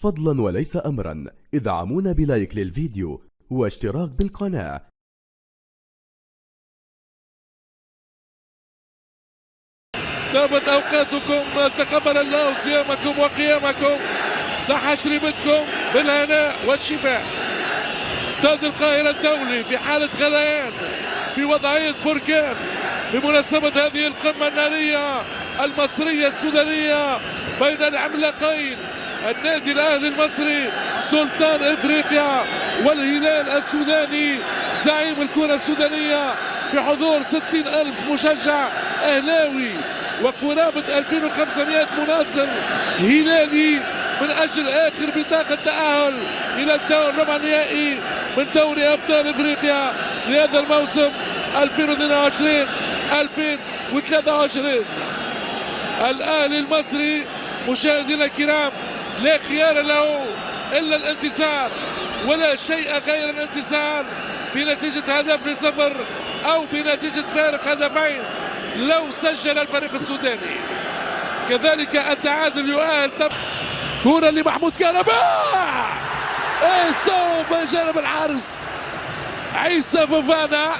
فضلا وليس أمرا ادعمونا بلايك للفيديو واشتراك بالقناة. دامت أوقاتكم، تقبل الله صيامكم وقيامكم، صح شربتكم بالهناء والشفاء. استاد القاهرة الدولي في حالة غليان، في وضعية بركان بمناسبة هذه القمة النارية المصرية السودانية بين العملاقين النادي الأهلي المصري سلطان إفريقيا والهلال السوداني زعيم الكرة السودانية، في حضور 60,000 مشجع أهلاوي وقرابة 2500 مناصر هلالي من أجل آخر بطاقة تأهل إلى الدور ربع النهائي من دوري أبطال إفريقيا لهذا الموسم 2022-2023. الأهلي المصري مشاهدينا الكرام لا خيار له إلا الانتصار، ولا شيء غير الانتصار بنتيجة هدف لصفر أو بنتيجة فارق هدفين لو سجل الفريق السوداني. كذلك التعادل يؤهل. كرة لمحمود كهرباء، صوب جانب الحارس عيسى فوفانا.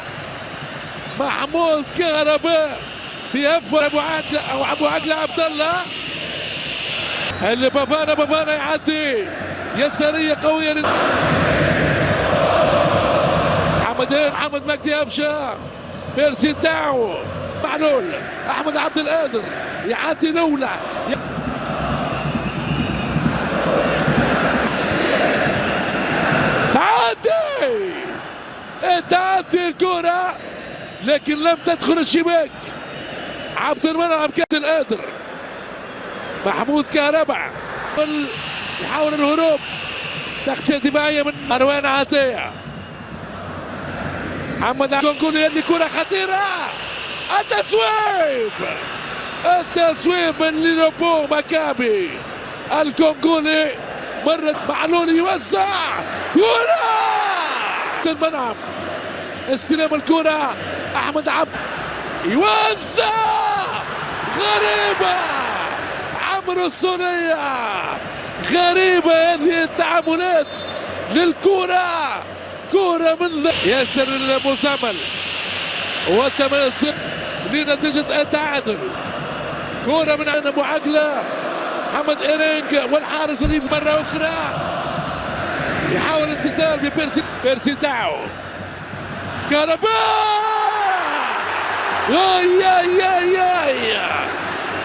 محمود كهرباء بيهفر ابو عدلة عبد الله اللي بافانا يعدي يسارية قوية محمد مجدي أفشا، بيرسي تاعو معلول، أحمد عبد القادر يعدي لولا تعدي الكرة لكن لم تدخل الشباك. عبد المنعم عبد القادر، محمود كهرباء يحاول الهروب، تغطية دفاعية من مروان عطية. محمد كونكولي يدي كرة خطيرة، التسويب من ليلوبو مكابي الكونغولي. مرة معلول يوزع كرة المنعم، استلام الكرة أحمد عبد يوزع، غريبة عمرو السورية، غريبة هذه التعاملات للكرة. كرة من ياسر المزمل وتماسك لنتيجة التعادل. كرة من عند أبو عقلة محمد إيرينج والحارس ريف مرة أخرى يحاول اتصال ببيرسي تاعو. كهرباء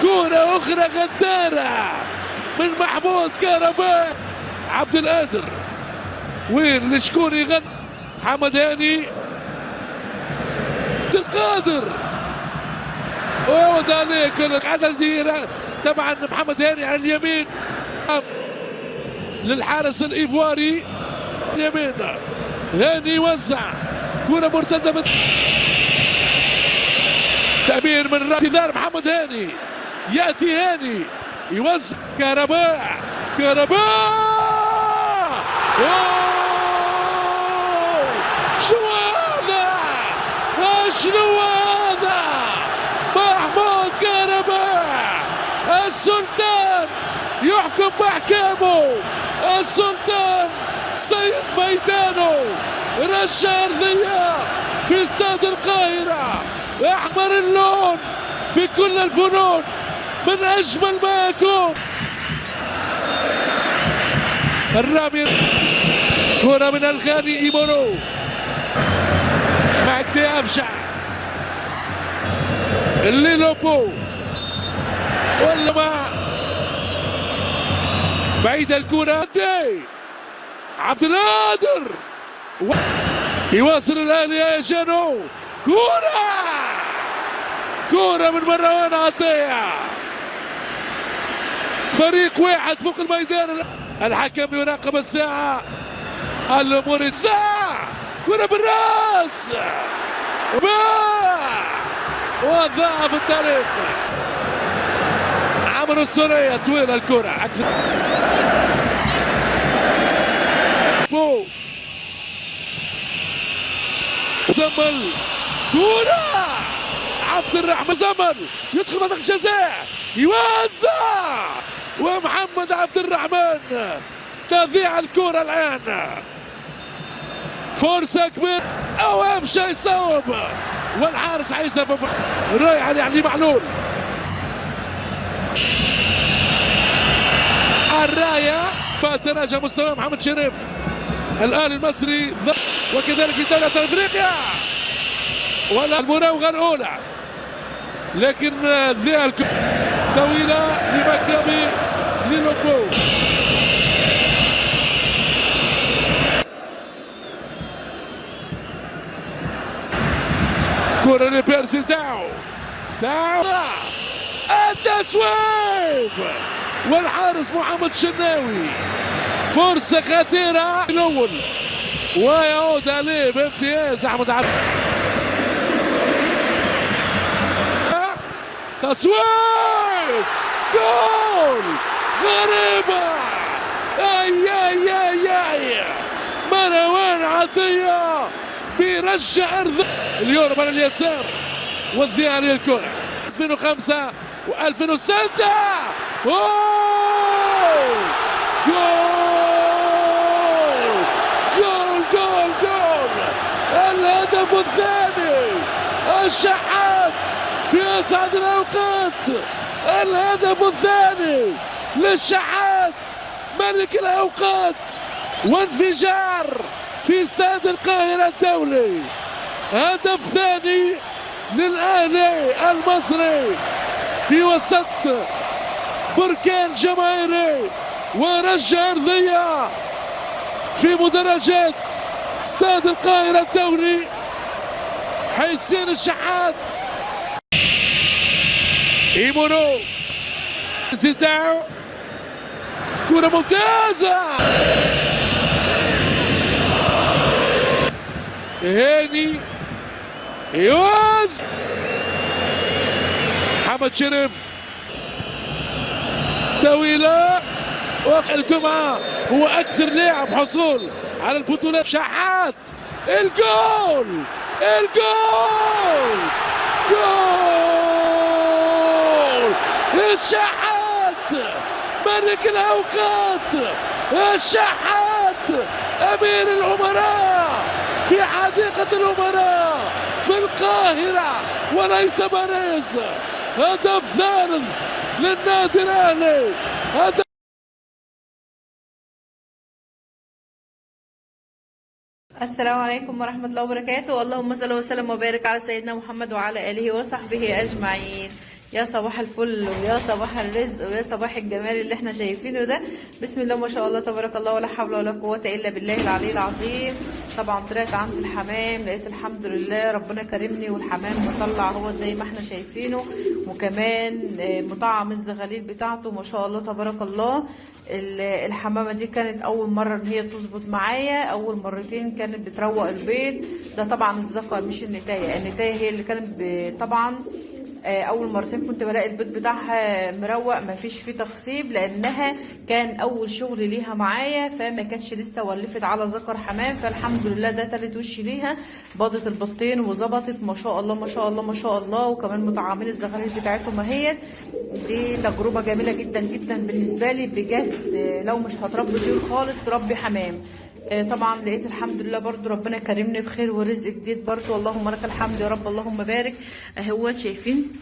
كرة أخرى غدارة من محمود كهرباء. عبد القادر وين لشكون يغني؟ محمد هاني، عبد القادر ويعود عليك عدد طبعا محمد هاني على اليمين للحارس الإيفواري اليمين. هاني يوزع كرة مرتدة، تأمير من اعتذار محمد هاني، يأتي هاني يوزع كهرباء شنو هذا؟ محمود كهرباء السلطان يحكم بأحكامه، السلطان سيد ميدانه، رجع أرضية في استاد القاهرة، أحمر اللون بكل الفنون من أجمل ما يكون. الرامي كرة من الغاني إيمونو، مجدي أفشع، الليلوبو ولا مع بعيد الكرة عبد القادر يواصل الأهلي يا جانو. كرة من مروان عطية، فريق واحد فوق الميدان. الحكم يراقب الساعة، الأمور الساعة، كرة بالراس وضاع في الطريق. عمرو السورية طويل الكرة عكس زمل كرة عبد الرحمن زمل يدخل منطقة جزاء يوزع، ومحمد عبد الرحمن تضيع الكرة الآن، فرصة كبيرة أو أفشى يصوب والحارس عيسى رايح يعني معلول. الراية تراجع مستوى محمد شريف. الآن المصري وكذلك في دولة افريقيا ولا المراوغة الأولى، لكن ذي طويلة لمكابي ليلوكو. كرة لبيرسي تاو التسويب والحارس محمد شناوي. فرصة خطيرة الأول ويعود عليه بامتياز أحمد عبد. تصويب جول غريبة. اي مروان عطية بيرجع اليورو من اليسار وزيها للكرة. 2005 و2006 جول جول جول جول الهدف الثاني. الشحات في أسعد الأوقات، الهدف الثاني للشحات ملك الأوقات، وانفجار في استاد القاهرة الدولي. هدف ثاني للأهلي المصري في وسط بركان جماهيري ورجة أرضية في مدرجات استاد القاهرة الدولي. حسين الشحات إيمونو زيتاو كرة ممتازة. هاني يوز محمد شريف طويلة. والجمعة هو أكثر لاعب حصول على البطولات. شحات الجول الجول جول الشحات ملك الأوقات. الشحات أمير الأمراء في حديقة الأمراء في القاهرة وليس باريس. هدف ثالث للنادي الأهلي. السلام عليكم ورحمة الله وبركاته. اللهم صل وسلم وبارك على سيدنا محمد وعلى آله وصحبه أجمعين. يا صباح الفل ويا صباح الرزق ويا صباح الجمال اللي احنا شايفينه ده. بسم الله ما شاء الله تبارك الله ولا حول ولا قوة إلا بالله العلي العظيم. طبعا طلعت عند الحمام لقيت الحمد لله ربنا كرمني والحمام مطلع هو زي ما احنا شايفينه، وكمان مطعم الزغاليل بتاعته ما شاء الله تبارك الله. الحمامة دي كانت أول مرة إن هي تظبط معايا، أول مرتين كانت بتروق البيض. ده طبعا الذكر مش النتاية، النتاية هي اللي كانت طبعا اول مرتين كنت بلاقي البيض بتاعها مروق ما فيش فيه تخصيب، لانها كان اول شغل ليها معايا فما كانتش لسه ولفت على ذكر حمام. فالحمد لله ده تالت وش ليها، باضت البطين وظبطت ما شاء الله ما شاء الله ما شاء الله. وكمان مطعمين الزغاليل بتاعتهم اهيت. دي تجربه جميله جدا جدا بالنسبه لي بجد. لو مش هتربي طيور خالص تربي حمام. طبعا لقيت الحمد لله برضو ربنا كرمني بخير ورزق جديد برضو. اللهم لك الحمد يا رب اللهم بارك. اهوت شايفين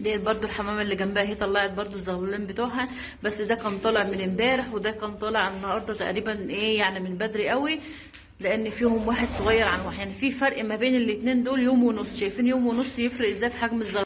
ديت برضو الحمامه اللي جنبها هي طلعت برضو الزغلولين بتوعها، بس ده كان طالع من امبارح وده كان طالع النهارده تقريبا يعني من بدري قوي، لان فيهم واحد صغير عن واحد، يعني في فرق ما بين الاتنين دول يوم ونص. شايفين يوم ونص يفرق ازاي في حجم الزغلول.